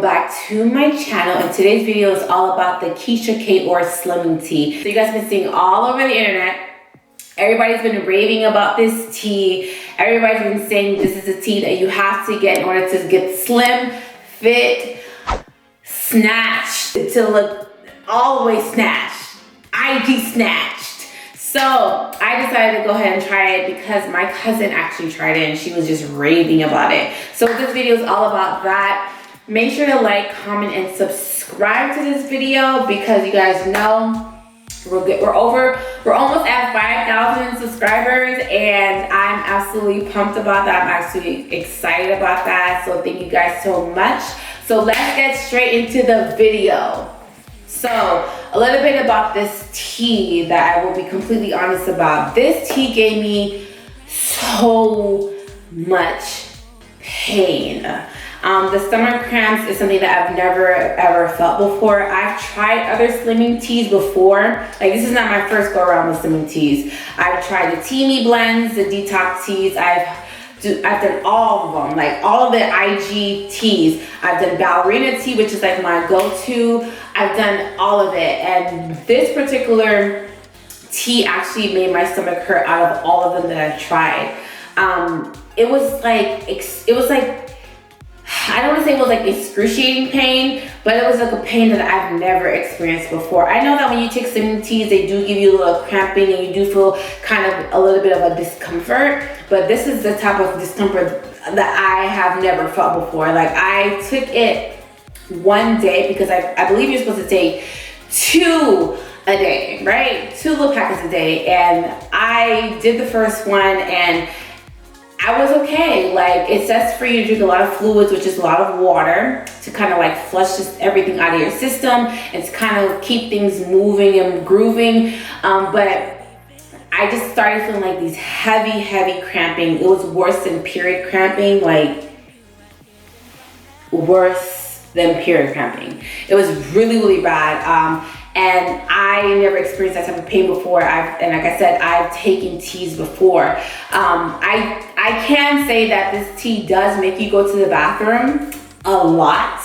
back to my channel, and today's video is all about the Keisha K or Slimming Tea. So you guys have been seeing all over the internet. Everybody's been raving about this tea. Everybody's been saying this is a tea that you have to get in order to get slim, fit, snatched, to look all the way snatched, IG snatched. So I decided to go ahead and try it because my cousin actually tried it and she was just raving about it. So this video is all about that. Make sure to like, comment, and subscribe to this video because you guys know we're almost at 5,000 subscribers, and I'm absolutely pumped about that. I'm actually excited about that. So thank you guys so much. So let's get straight into the video. So a little bit about this tea that I will be completely honest about. This tea gave me so much pain. The stomach cramps is something that I've never ever felt before. I've tried other slimming teas before. Like, this is not my first go around with slimming teas. I've tried the Teamy blends, the Detox teas. I've done all of them, like all of the IG teas. I've done ballerina tea, which is like my go-to. I've done all of it, and this particular tea actually made my stomach hurt out of all of them that I've tried. It was like I don't want to say it was like excruciating pain, but it was like a pain that I've never experienced before. I know that when you take slimming teas, they do give you a little cramping and you do feel kind of a little bit of a discomfort, but this is the type of discomfort that I have never felt before. Like, I took it one day because I believe you're supposed to take 2 a day, right? 2 little packets a day, and I did the first one and I was okay. Like, it says for you to drink a lot of fluids, which is a lot of water, to kind of like flush just everything out of your system and to kind of keep things moving and grooving. But I just started feeling like these heavy cramping. It was worse than period cramping, like worse than period cramping. It was really bad. And I never experienced that type of pain before. And like I said, I've taken teas before. I can say that this tea does make you go to the bathroom a lot.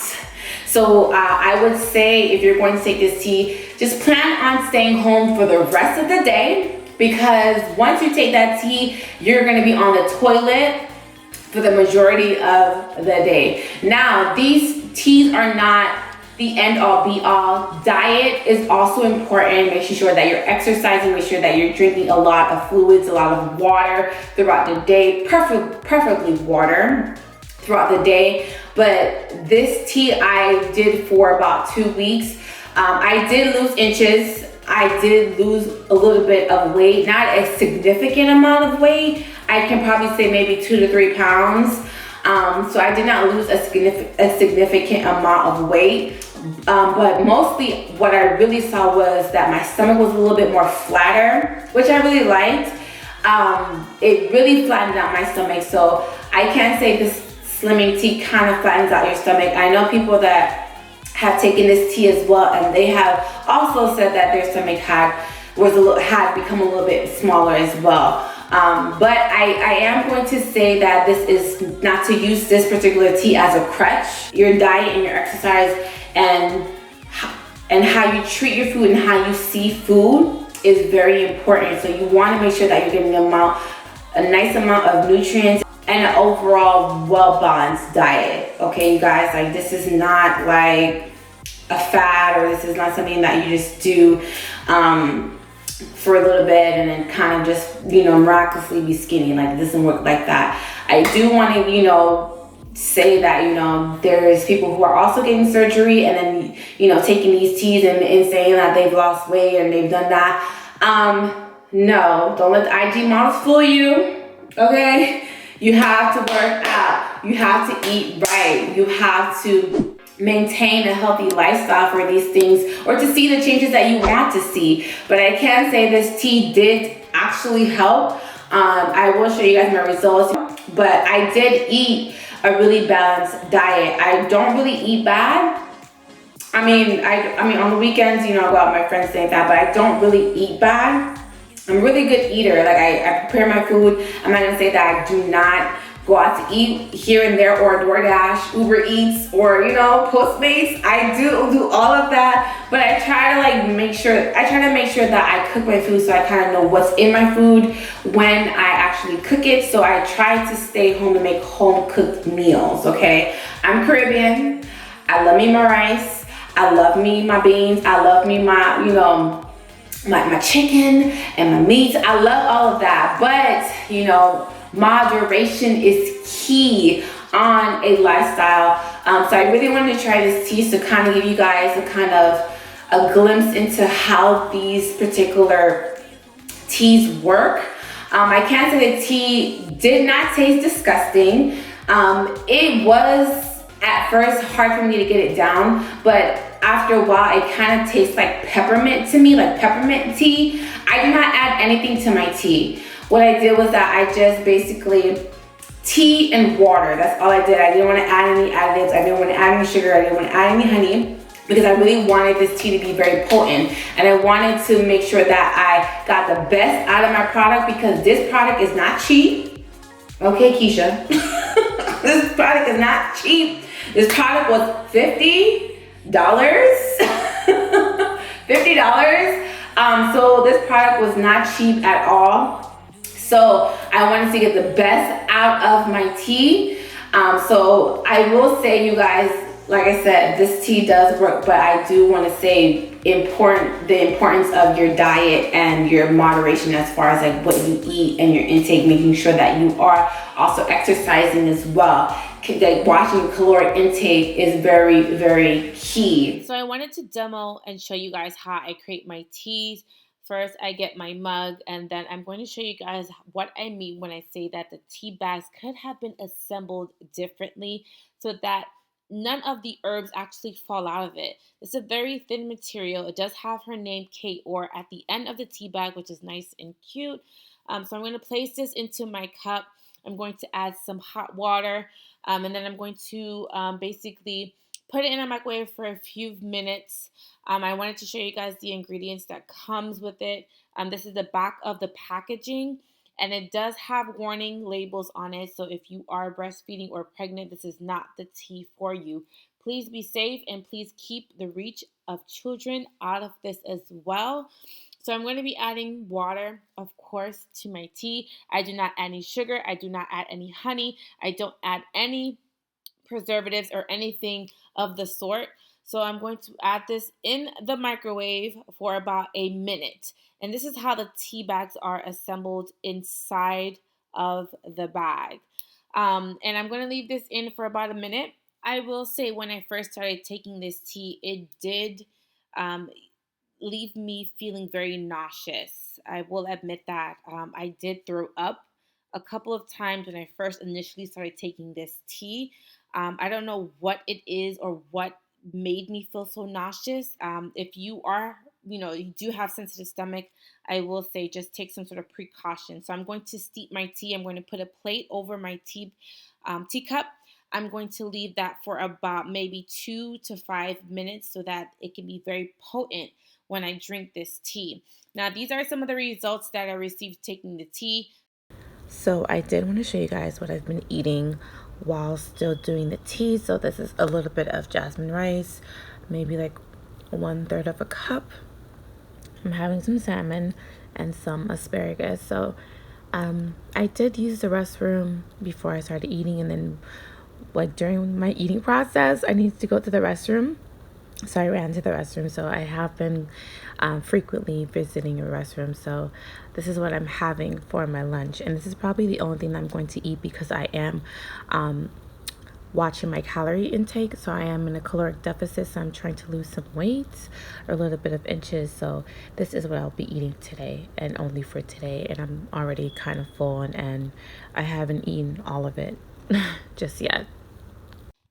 So I would say if you're going to take this tea, just plan on staying home for the rest of the day, because once you take that tea, you're gonna be on the toilet for the majority of the day. Now, these teas are not the end all be all. Diet is also important. Making sure that you're exercising, make sure that you're drinking a lot of fluids, a lot of water throughout the day, preferably water throughout the day. But this tea I did for about 2 weeks. I did lose inches. I did lose a little bit of weight, not a significant amount of weight. I can probably say maybe 2 to 3 pounds. So I did not lose a significant amount of weight. But mostly what I really saw was that my stomach was a little bit more flatter, which I really liked. It really flattened out my stomach. So I can say this slimming tea kind of flattens out your stomach. I know people that have taken this tea as well, and they have also said that their stomach had become a little bit smaller as well. But I am going to say that this is not to use this particular tea as a crutch. Your diet and your exercise and how you treat your food and how you see food is very important. So you want to make sure that you're getting a nice amount of nutrients and an overall well-balanced diet. Okay, you guys, like, this is not like a fad, or this is not something that you just do for a little bit and then kind of just, miraculously be skinny. Like, it doesn't work like that. I do want to, say that, there's people who are also getting surgery and then, taking these teas and saying that they've lost weight and they've done that. No, don't let the IG models fool you, okay? You have to work out. You have to eat right. You have to maintain a healthy lifestyle for these things, or to see the changes that you want to see. But I can say this tea did actually help. I will show you guys my results, but I did eat a really balanced diet. I don't really eat bad. I mean on the weekends, I go out with my friends, things like that, but I don't really eat bad. I'm a really good eater. Like, I prepare my food. I'm not gonna say that I do not go out to eat here and there, or DoorDash, Uber Eats, or Postmates. I do all of that, but I try to make sure that I cook my food, so I kind of know what's in my food when I actually cook it. So I try to stay home and make home cooked meals. Okay, I'm Caribbean. I love me my rice. I love me my beans. I love me my my chicken and my meats. I love all of that, but moderation is key on a lifestyle. So I really wanted to try this tea to kind of give you guys a glimpse into how these particular teas work. I can say the tea did not taste disgusting. It was at first hard for me to get it down, but after a while it kind of tastes like peppermint to me, like peppermint tea. I do not add anything to my tea. What I did was that I just basically tea and water. That's all I did. I didn't want to add any additives. I didn't want to add any sugar. I didn't want to add any honey, because I really wanted this tea to be very potent, and I wanted to make sure that I got the best out of my product, because this product is not cheap. Okay, Keisha. This product is not cheap. This product was $50. $50. So this product was not cheap at all. So I wanted to get the best out of my tea. So I will say, you guys, like I said, this tea does work, but I do want to say the importance of your diet and your moderation as far as what you eat and your intake, making sure that you are also exercising as well. Watching caloric intake is very, very key. So I wanted to demo and show you guys how I create my teas. First, I get my mug, and then I'm going to show you guys what I mean when I say that the tea bags could have been assembled differently so that none of the herbs actually fall out of it. It's a very thin material. It does have her name, Kate, or at the end of the tea bag, which is nice and cute. So I'm going to place this into my cup. I'm going to add some hot water, and then I'm going to basically put it in a microwave for a few minutes. I wanted to show you guys the ingredients that comes with it. This is the back of the packaging, and it does have warning labels on it. So if you are breastfeeding or pregnant, this is not the tea for you. Please be safe, and please keep the reach of children out of this as well. So I'm going to be adding water, of course, to my tea. I do not add any sugar. I do not add any honey. I don't add any preservatives or anything of the sort. So I'm going to add this in the microwave for about a minute. And this is how the tea bags are assembled inside of the bag. And I'm going to leave this in for about a minute. I will say, when I first started taking this tea, it did leave me feeling very nauseous. I will admit that. I did throw up a couple of times when I first initially started taking this tea. I don't know what it is or what made me feel so nauseous. If you are, you do have sensitive stomach, I will say just take some sort of precaution. So I'm going to steep my tea. I'm going to put a plate over my teacup. I'm going to leave that for about maybe 2 to 5 minutes so that it can be very potent when I drink this tea. Now, these are some of the results that I received taking the tea. So I did want to show you guys what I've been eating while still doing the tea. So this is a little bit of jasmine rice, maybe like 1/3 of a cup. I'm having some salmon and some asparagus. So I did use the restroom before I started eating, and then during my eating process, I needed to go to the restroom. So I ran to the restroom. So I have been frequently visiting a restroom. So this is what I'm having for my lunch. And this is probably the only thing that I'm going to eat, because I am watching my calorie intake. So I am in a caloric deficit. So I'm trying to lose some weight or a little bit of inches. So this is what I'll be eating today, and only for today. And I'm already kind of full, and I haven't eaten all of it just yet.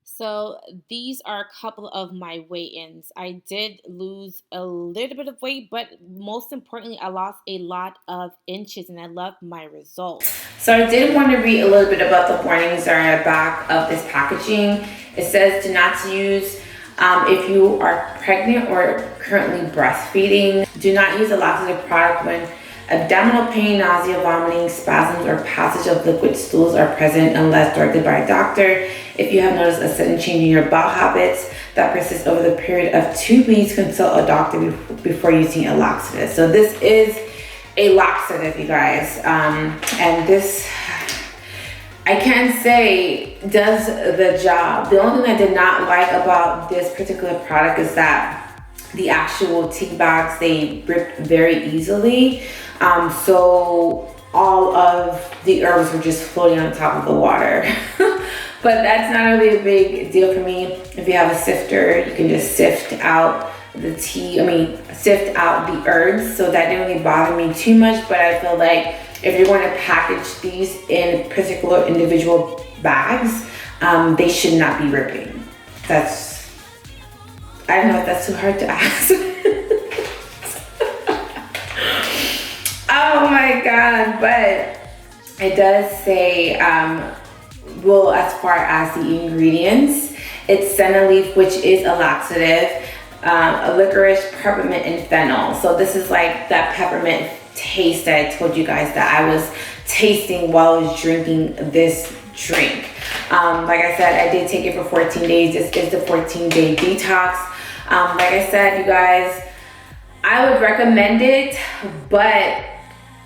So these are a couple of my weigh-ins. I did lose a little bit of weight, but most importantly, I lost a lot of inches, and I love my results. So I did want to read a little bit about the warnings that are at the back of this packaging. It says do not use if you are pregnant or currently breastfeeding. Do not use a laxative product when Abdominal pain, nausea, vomiting, spasms, or passage of liquid stools are present unless directed by a doctor. If you have noticed a sudden change in your bowel habits that persists over the period of 2 weeks, consult a doctor before using a laxative. So this is a laxative, you guys. And this, I can say, does the job. The only thing I did not like about this particular product is that the actual tea bags, they rip very easily. So all of the herbs were just floating on top of the water. But that's not really a big deal for me. If you have a sifter, you can just sift out the tea, sift out the herbs. So that didn't really bother me too much, but I feel like if you're going to package these in particular individual bags, they should not be ripping. I don't know if that's too hard to ask. Oh my God, but it does say, well, as far as the ingredients, it's senna leaf, which is a laxative, licorice, peppermint, and fennel. So this is like that peppermint taste that I told you guys that I was tasting while I was drinking this drink. Like I said, I did take it for 14 days. This is the 14-day detox. Like I said, you guys, I would recommend it, but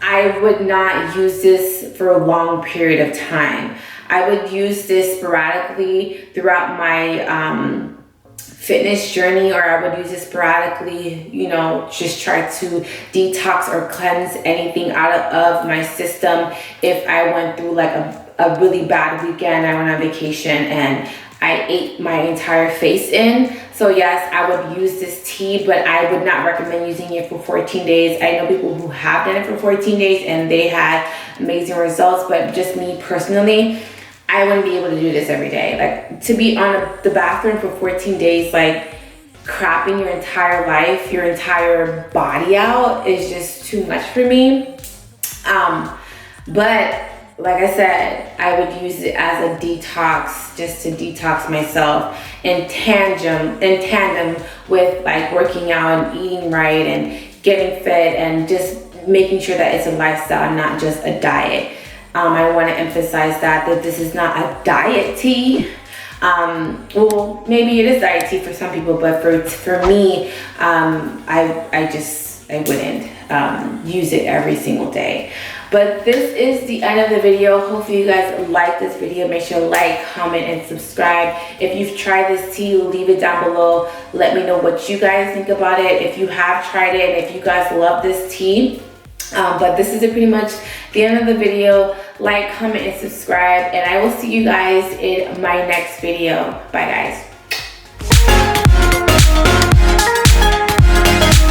I would not use this for a long period of time. I would use this sporadically throughout my fitness journey, or I would use it sporadically, just try to detox or cleanse anything out of my system. If I went through like a really bad weekend, I went on vacation and I ate my entire face in. So yes, I would use this tea, but I would not recommend using it for 14 days. I know people who have done it for 14 days and they had amazing results, but just me personally, I wouldn't be able to do this every day. Like, to be on the bathroom for 14 days, like crapping your entire life, your entire body out is just too much for me. But like I said, I would use it as a detox, just to detox myself in tandem with like working out and eating right and getting fit and just making sure that it's a lifestyle, not just a diet. I want to emphasize that this is not a diet tea. Well, maybe it is diet tea for some people, but for me, I wouldn't use it every single day. But this is the end of the video. Hopefully you guys like this video. Make sure to like, comment, and subscribe. If you've tried this tea, leave it down below. Let me know what you guys think about it. If you have tried it, and if you guys love this tea. But this is pretty much the end of the video. Like, comment, and subscribe. And I will see you guys in my next video. Bye, guys.